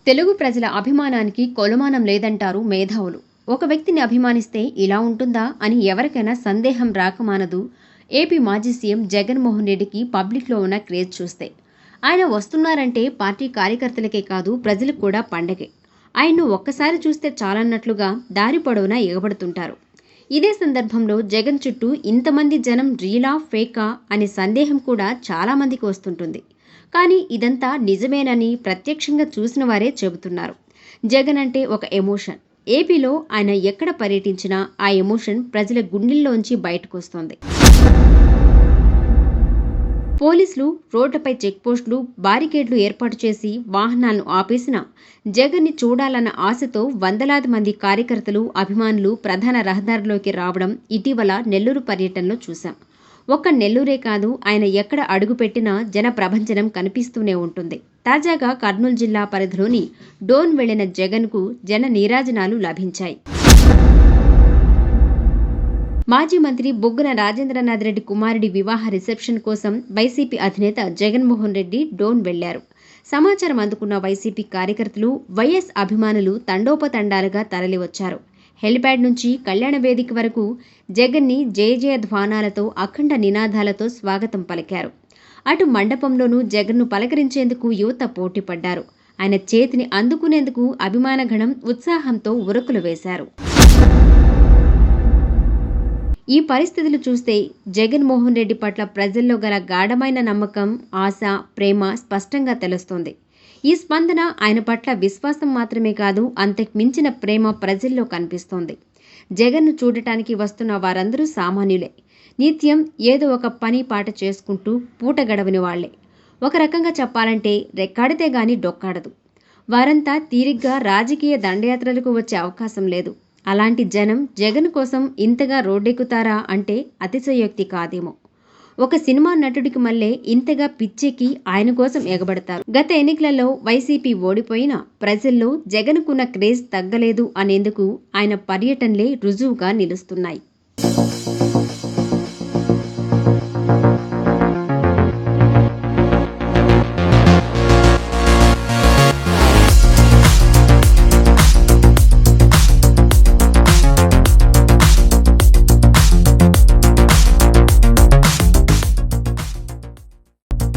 తెలుగు ప్రజల అభిమానానికి కొలమానం లేదంటారు మేధావులు. ఒక వ్యక్తిని అభిమానిస్తే ఇలా ఉంటుందా అని ఎవరికైనా సందేహం రాకమానదు. ఏపీ మాజీ సీఎం జగన్మోహన్ రెడ్డికి పబ్లిక్లో ఉన్న క్రేజ్ చూస్తే. ఆయన వస్తున్నారంటే పార్టీ కార్యకర్తలకే కాదు ప్రజలకు కూడా పండగే. ఆయన్ను ఒక్కసారి చూస్తే చాలన్నట్లుగా దారి పొడవునా ఎగబడుతుంటారు. ఇదే సందర్భంలో జగన్ చుట్టూ ఇంతమంది జనం రియలా ఫేకా అనే సందేహం కూడా చాలామందికి వస్తుంటుంది. కానీ ఇదంతా నిజమేనని ప్రత్యక్షంగా చూసిన వారే చెబుతున్నారు. జగన్ అంటే ఒక ఎమోషన్. ఏపీలో ఆయన ఎక్కడ పర్యటించినా ఆ ఎమోషన్ ప్రజల గుండెల్లోంచి బయటకొస్తోంది. పోలీసులు రోడ్లపై చెక్పోస్టులు, బారికేడ్లు ఏర్పాటు చేసి వాహనాలను ఆపేసిన జగన్ని చూడాలన్న ఆశతో వందలాది మంది కార్యకర్తలు, అభిమానులు ప్రధాన రహదారిలోకి రావడం ఇటీవల నెల్లూరు పర్యటనలో చూశాం. ఒక్క నెల్లూరే కాదు, ఆయన ఎక్కడ అడుగుపెట్టినా జన ప్రభంజనం కనిపిస్తూనే ఉంటుంది. తాజాగా కర్నూలు జిల్లా పరిధిలోని డోన్ వెళ్లిన జగన్కు జన నీరాజనాలు లభించాయి. మాజీ మంత్రి బుగ్గన రాజేంద్రనాథ్ రెడ్డి కుమారుడి వివాహ రిసెప్షన్ కోసం వైసీపీ అధినేత జగన్మోహన్ రెడ్డి డోన్ వెళ్లారు. సమాచారం అందుకున్న వైసీపీ కార్యకర్తలు, వైఎస్ అభిమానులు తండోపతండాలుగా తరలివచ్చారు. హెలిప్యాడ్ నుంచి కళ్యాణ వేదిక వరకు జగన్ని జయ ధ్వానాలతో, అఖండ నినాదాలతో స్వాగతం పలికారు. అటు మండపంలోనూ జగన్ను పలకరించేందుకు యువత పోటీపడ్డారు. ఆయన చేతిని అందుకునేందుకు అభిమానగణం ఉత్సాహంతో ఉరకులు వేశారు. ఈ పరిస్థితులు చూస్తే జగన్మోహన్ రెడ్డి పట్ల ప్రజల్లో గల గాఢమైన నమ్మకం, ఆశ, ప్రేమ స్పష్టంగా తెలుస్తోంది. ఈ స్పందన ఆయన పట్ల విశ్వాసం మాత్రమే కాదు, అంతకు మించిన ప్రేమ ప్రజల్లో కనిపిస్తోంది. జగన్ను చూడటానికి వస్తున్న వారందరూ సామాన్యులే. నిత్యం ఏదో ఒక పని పాట చేసుకుంటూ పూట గడవని వాళ్లే. ఒక రకంగా చెప్పాలంటే రెక్కాడితే గాని డొక్కాడదు. వారంతా తీరిగ్గా రాజకీయ దండయాత్రలకు వచ్చే అవకాశం లేదు. అలాంటి జనం జగన్ కోసం ఇంతగా రోడ్డెక్కుతారా అంటే అతిశయోక్తి కాదేమో. ఒక సినిమా నటుడికి మళ్ళీ ఇంతగా పిచ్చెక్కి ఆయన కోసం ఎగబడతారు. గత ఎన్నికలలో వైసీపీ ఓడిపోయినా ప్రజల్లో జగన్కున్న క్రేజ్ తగ్గలేదు అనేందుకు ఆయన పర్యటనలే రుజువుగా నిలుస్తున్నాయి.